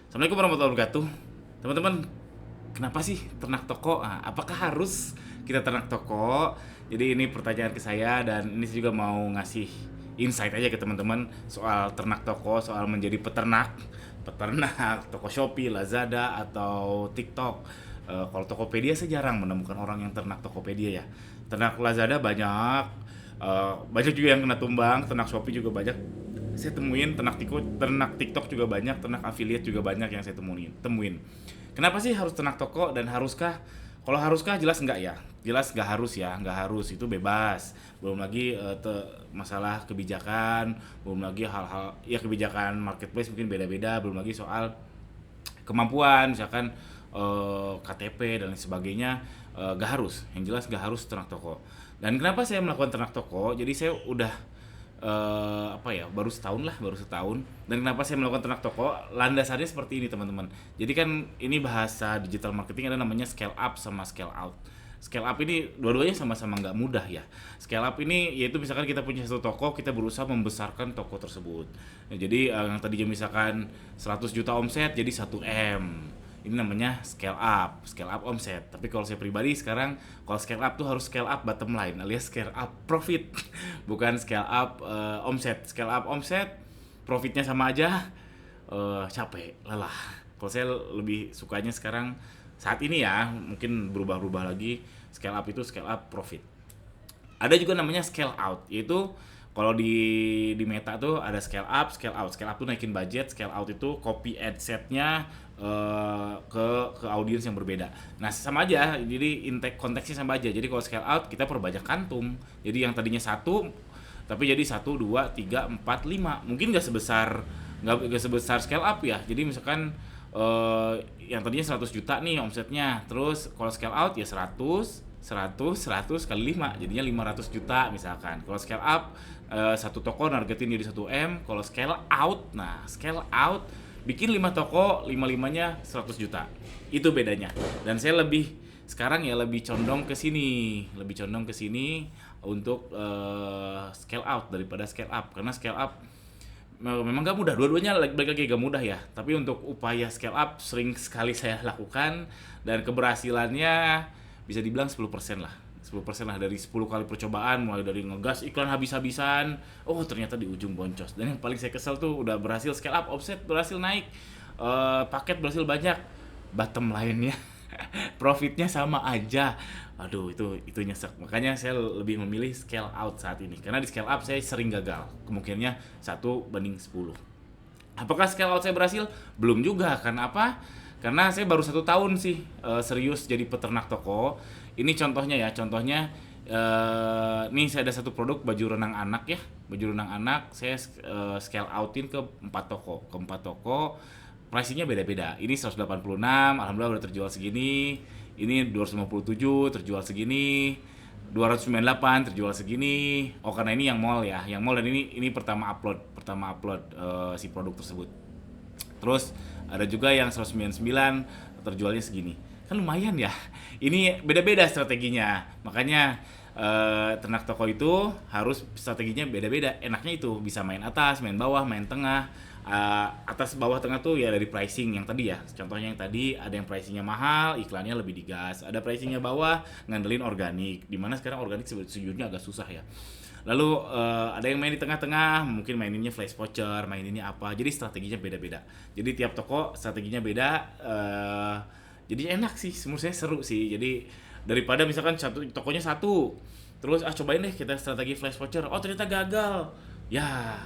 Assalamualaikum warahmatullahi wabarakatuh. Teman-teman, kenapa sih ternak toko? Apakah harus kita ternak toko? Jadi ini pertanyaan ke saya dan ini saya juga mau ngasih insight aja ke teman-teman soal ternak toko, soal menjadi peternak toko Shopee, Lazada atau TikTok. Kalau Tokopedia saya jarang menemukan orang yang ternak Tokopedia ya. Ternak Lazada banyak, banyak juga yang kena tumbang, ternak Shopee juga banyak saya temuin, ternak TikTok juga banyak, ternak affiliate juga banyak yang saya temuin. Kenapa sih harus ternak toko dan haruskah? Kalau haruskah jelas enggak ya, jelas nggak harus ya, nggak harus itu bebas. Belum lagi masalah kebijakan, belum lagi hal-hal ya kebijakan marketplace mungkin beda-beda, belum lagi soal kemampuan misalkan KTP dan lain sebagainya. Gak harus, yang jelas gak harus ternak toko. Dan kenapa saya melakukan ternak toko, jadi saya udah apa ya, baru setahun. Dan kenapa saya melakukan ternak toko, landasannya seperti ini teman-teman. Jadi kan ini bahasa digital marketing ada namanya scale up sama scale out. Scale up ini dua-duanya sama-sama nggak mudah ya. Scale up ini yaitu misalkan kita punya satu toko, kita berusaha membesarkan toko tersebut. Nah, jadi yang tadinya misalkan 100 juta omset jadi 1 M. Ini namanya scale up omset. Tapi kalau saya pribadi sekarang, kalau scale up tuh harus scale up bottom line alias scale up profit, bukan scale up omset. Scale up omset, profitnya sama aja, capek, lelah. Kalau saya lebih sukanya sekarang saat ini ya, mungkin berubah-ubah lagi. Scale up itu scale up profit. Ada juga namanya scale out, yaitu kalau di Meta tuh ada scale up, scale out. Scale up tuh naikin budget, scale out itu copy adsetnya ke audiens yang berbeda. Nah sama aja, jadi intake konteksnya sama aja. Jadi kalau scale out kita perbanyak kantung. Jadi yang tadinya satu, tapi jadi satu, dua, tiga, empat, lima. Mungkin nggak sebesar scale up ya. Jadi misalkan yang tadinya 100 juta nih omsetnya, terus kalau scale out ya 100 kali 5 jadinya 500 juta misalkan. Kalau scale up satu toko nargetin jadi 1 M. Kalau scale out bikin 5 toko, 5-5-nya 100 juta. Itu bedanya. Dan saya sekarang ya lebih condong ke sini untuk scale out daripada scale up, karena scale up memang gak mudah, dua-duanya balik lagi gak mudah ya. Tapi untuk upaya scale up sering sekali saya lakukan dan keberhasilannya bisa dibilang 10% lah. 10% lah dari 10 kali percobaan, mulai dari ngegas iklan habis-habisan, oh ternyata di ujung boncos. Dan yang paling saya kesel tuh udah berhasil scale up, offset berhasil naik, paket berhasil banyak, bottom line-nya profitnya sama aja. Aduh, itu nyesek. Makanya saya lebih memilih scale out saat ini. Karena di scale up saya sering gagal. Kemungkinannya 1 banding 10. Apakah scale out saya berhasil? Belum juga. Karena apa? Karena saya baru 1 tahun sih serius jadi peternak toko. Ini contohnya ya, nih saya ada satu produk baju renang anak ya, baju renang anak saya scale outin ke 4 toko, pricingnya beda-beda. Ini 186, alhamdulillah udah terjual segini. Ini 257 terjual segini, 298 terjual segini. Oh karena ini yang mall ya, yang mall, dan ini pertama upload si produk tersebut. Terus ada juga yang 199 terjualnya segini. Kan lumayan ya. Ini beda-beda strateginya. Makanya ternak toko itu harus strateginya beda-beda. Enaknya itu bisa main atas, main bawah, main tengah. Atas, bawah, tengah tuh ya dari pricing yang tadi ya. Contohnya yang tadi ada yang pricingnya mahal, iklannya lebih digas. Ada pricingnya bawah, ngandelin organik. Dimana sekarang organik sejujurnya agak susah ya. Lalu ada yang main di tengah-tengah, mungkin maininnya flash voucher, maininnya apa. Jadi strateginya beda-beda. Jadi tiap toko strateginya beda. Jadi enak sih, menurut saya seru sih. Jadi daripada misalkan tokonya satu, terus cobain deh kita strategi flash voucher, oh ternyata gagal, ya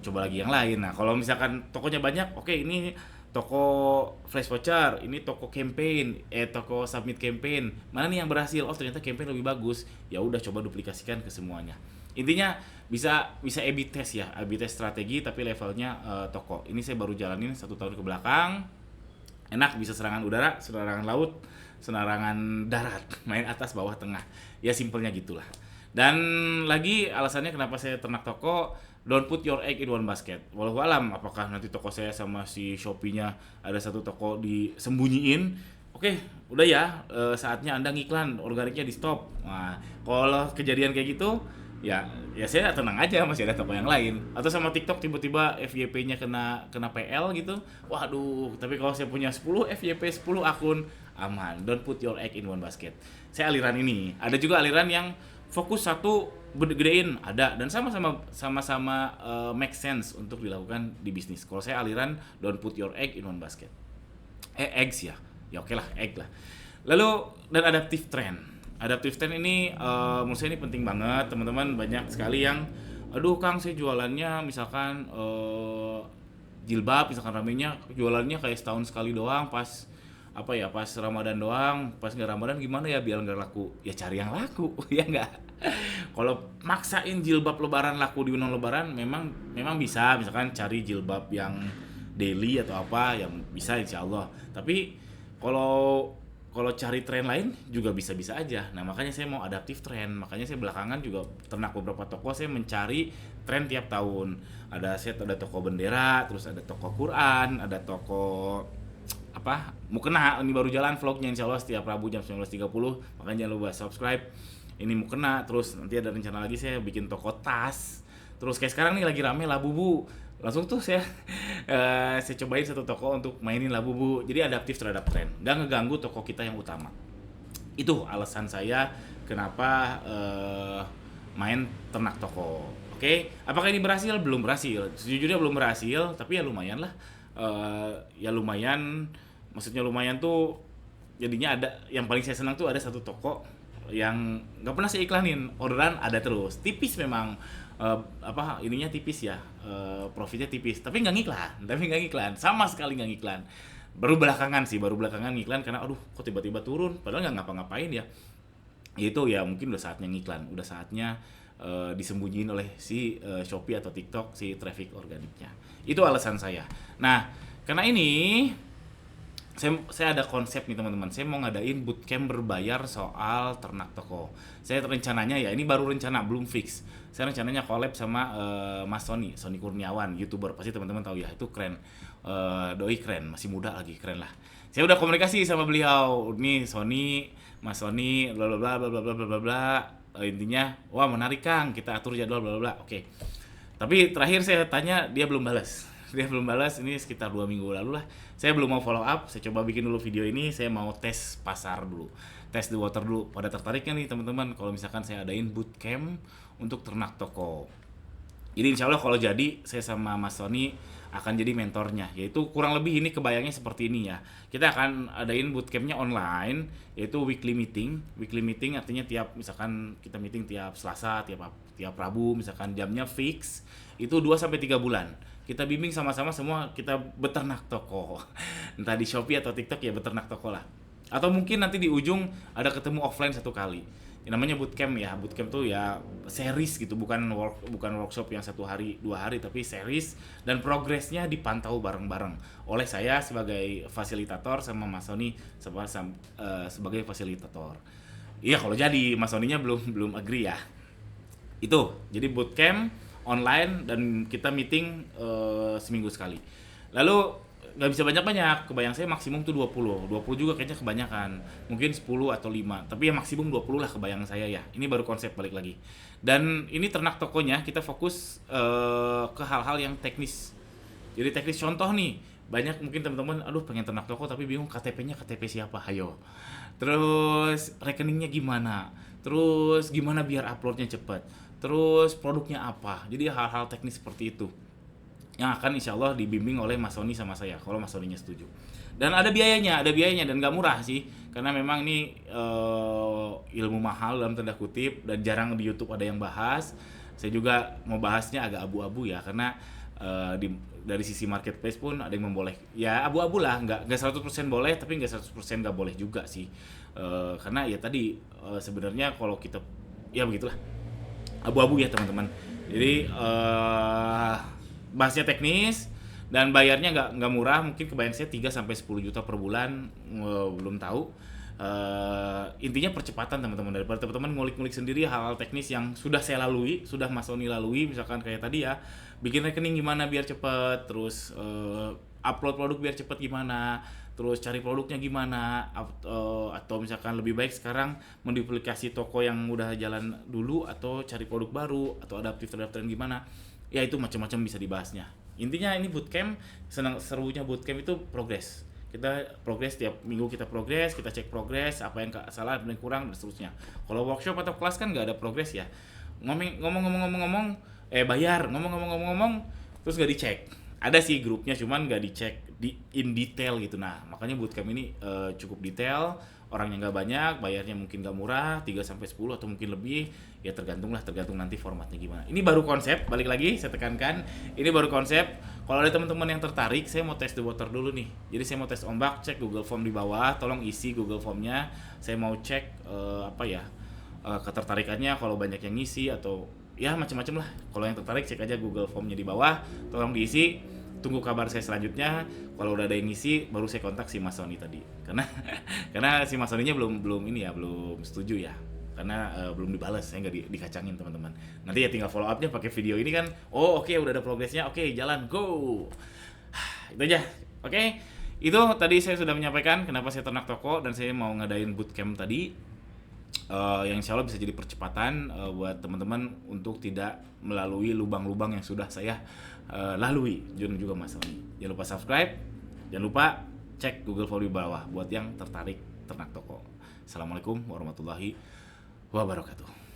coba lagi yang lain. Nah kalau misalkan tokonya banyak, oke ini toko flash voucher, ini toko campaign, toko submit campaign, mana nih yang berhasil? Oh ternyata campaign lebih bagus, ya udah coba duplikasikan ke semuanya. Intinya bisa A/B test ya, A/B test strategi tapi levelnya toko. Ini saya baru jalanin 1 tahun ke belakang. Enak, bisa serangan udara, serangan laut, serangan darat, main atas, bawah, tengah. Ya simpelnya gitulah. Dan lagi alasannya kenapa saya ternak toko, don't put your egg in one basket. Walau alam apakah nanti toko saya sama si Shopee-nya ada satu toko disembunyiin. Oke, udah ya, saatnya Anda ngiklan, organiknya di stop. Nah, kalau kejadian kayak gitu, ya ya saya tenang aja, masih ada toko yang lain. Atau sama TikTok tiba-tiba FYP-nya kena PL gitu, waduh. Tapi kalau saya punya 10 FYP, 10 akun, aman. Don't put your egg in one basket. Saya aliran ini. Ada juga aliran yang fokus satu gedein, ada, dan sama-sama make sense untuk dilakukan di bisnis. Kalau saya aliran don't put your egg in one basket. Eggs ya. Ya oke lah, egg lah. Lalu dan adaptive trend ini menurut saya ini penting banget, teman-teman. Banyak sekali yang aduh Kang, saya jualannya misalkan jilbab, misalkan ramenya jualannya kayak setahun sekali doang, pas pas Ramadan doang, pas nggak Ramadan gimana ya biar nggak laku? Ya cari yang laku. Ya nggak. Kalau maksain jilbab lebaran laku di bulan lebaran, memang bisa, misalkan cari jilbab yang daily atau apa yang bisa, insya Allah. Tapi kalau kalau cari tren lain juga bisa-bisa aja. Nah, makanya saya mau adaptif tren. Makanya saya belakangan juga ternak beberapa toko, saya mencari tren tiap tahun. Ada toko bendera, terus ada toko Quran, ada toko mukena. Ini baru jalan vlognya, insya Allah setiap Rabu jam 19.30. Makanya jangan lupa subscribe. Ini mukena, terus nanti ada rencana lagi saya bikin toko tas. Terus kayak sekarang nih lagi rame Labubu. Langsung tuh saya cobain satu toko untuk mainin Labubu. Jadi adaptif terhadap tren, nggak ngeganggu toko kita yang utama. Itu alasan saya kenapa main ternak toko. Oke, apakah ini berhasil? Belum berhasil. Sejujurnya belum berhasil, tapi ya lumayan lah. Ya lumayan, maksudnya lumayan tuh jadinya ada. Yang paling saya senang tuh ada satu toko yang nggak pernah saya iklanin, orderan ada terus. Tipis memang, ininya tipis ya, profitnya tipis, tapi nggak ngiklan, sama sekali nggak ngiklan. Baru belakangan ngiklan karena aduh kok tiba-tiba turun, padahal nggak ngapa-ngapain ya. Itu ya mungkin udah saatnya ngiklan, udah saatnya disembunyiin oleh si Shopee atau TikTok si traffic organiknya. Itu alasan saya. Nah, karena ini saya ada konsep nih teman-teman. Saya mau ngadain bootcamp berbayar soal ternak toko. Saya rencananya ya, ini baru rencana, belum fix. Saya rencananya collab sama Mas Sony Kurniawan, YouTuber. Pasti teman-teman tahu ya, itu keren. Doi keren, masih muda lagi, keren lah. Saya udah komunikasi sama beliau. Nih Mas Sony, bla bla bla bla bla bla bla bla. Intinya, wah menarik Kang, kita atur jadwal bla bla bla. Oke. Tapi terakhir saya tanya, dia belum balas. Ini sekitar 2 minggu lalu lah. Saya belum mau follow up, saya coba bikin dulu video ini. Saya mau tes pasar dulu, tes the water dulu. Pada tertariknya nih teman-teman, kalau misalkan saya adain bootcamp untuk ternak toko. Jadi insya Allah kalau jadi, saya sama Mas Sony akan jadi mentornya. Yaitu kurang lebih ini kebayangnya seperti ini ya. Kita akan adain bootcampnya online, yaitu weekly meeting. Weekly meeting artinya misalkan kita meeting tiap Selasa, tiap Rabu, misalkan jamnya fix. Itu 2-3 bulan. Kita bimbing sama-sama semua, kita beternak toko. Entah di Shopee atau TikTok ya, beternak toko lah. Atau mungkin nanti di ujung ada ketemu offline 1 kali. Yang namanya bootcamp ya. Bootcamp tuh ya series gitu, bukan workshop yang 1 hari, 2 hari, tapi series, dan progresnya dipantau bareng-bareng oleh saya sebagai fasilitator sama Mas Sony sebagai fasilitator. Iya, kalau jadi Mas Sony-nya belum agree ya. Itu. Jadi bootcamp online dan kita meeting seminggu sekali. Lalu nggak bisa banyak-banyak, kebayang saya maksimum tuh 20 juga kayaknya kebanyakan, mungkin 10 atau 5, tapi ya maksimum 20 lah kebayang saya ya. Ini baru konsep, balik lagi. Dan ini ternak tokonya kita fokus ke hal-hal yang teknis. Jadi teknis, contoh nih, banyak mungkin teman-teman aduh pengen ternak toko tapi bingung KTP-nya KTP siapa, ayo. Terus rekeningnya gimana, terus gimana biar uploadnya cepat, terus produknya apa. Jadi hal-hal teknis seperti itu yang akan insya Allah dibimbing oleh Mas Sony sama saya, kalau Mas Sony-nya setuju. Dan ada biayanya dan nggak murah sih, karena memang ini ilmu mahal dalam tanda kutip, dan jarang di YouTube ada yang bahas. Saya juga mau bahasnya agak abu-abu ya, karena dari sisi marketplace pun ada yang ya abu-abu lah, nggak 100% boleh, tapi nggak 100% nggak boleh juga sih. Karena ya tadi sebenarnya kalau kita ya begitulah, abu-abu ya teman-teman. Jadi bahasnya teknis dan bayarnya nggak murah, mungkin kebayang saya 3-10 juta per bulan, belum tahu. Intinya percepatan teman-teman, daripada teman-teman ngulik-ngulik sendiri hal-hal teknis yang sudah saya lalui, sudah Mas Sony lalui, misalkan kayak tadi ya, bikin rekening gimana biar cepet, terus upload produk biar cepet gimana, terus cari produknya gimana, atau misalkan lebih baik sekarang menduplikasi toko yang udah jalan dulu atau cari produk baru atau adaptif-adaptif gimana. Ya itu macam-macam bisa dibahasnya. Intinya ini bootcamp, serunya bootcamp itu progres. Kita progres tiap minggu, kita progres, kita cek progres, apa yang salah, apa yang kurang dan seterusnya. Kalau workshop atau kelas kan nggak ada progres ya. Ngomong bayar, ngomong terus nggak dicek. Ada sih grupnya cuman nggak dicek in detail gitu. Nah makanya bootcamp ini cukup detail, orangnya nggak banyak, bayarnya mungkin nggak murah, 3 sampai 10 atau mungkin lebih, ya tergantung nanti formatnya gimana. Ini baru konsep, balik lagi saya tekankan, ini baru konsep. Kalau ada teman-teman yang tertarik, saya mau tes the water dulu nih. Jadi saya mau tes ombak, cek Google Form di bawah, tolong isi Google Formnya. Saya mau cek ketertarikannya, kalau banyak yang ngisi atau ya macam-macam lah. Kalau yang tertarik cek aja Google Formnya di bawah, tolong diisi. Tunggu kabar saya selanjutnya. Kalau udah ada yang ngisi, baru saya kontak si Mas Sony tadi. Karena si Mas Soninya belum setuju ya. Karena belum dibalas, saya nggak dikacangin teman-teman. Nanti ya tinggal follow up-nya pakai video ini kan. Oh oke, udah ada progresnya, oke jalan, go. Itu aja, oke. Itu tadi saya sudah menyampaikan kenapa saya ternak toko dan saya mau ngadain bootcamp tadi. Yang insya Allah bisa jadi percepatan buat teman-teman untuk tidak melalui lubang-lubang yang sudah saya lalui. Jun juga Mas Sony. Jangan lupa subscribe, jangan lupa cek Google Form di bawah buat yang tertarik ternak toko. Assalamualaikum warahmatullahi wabarakatuh.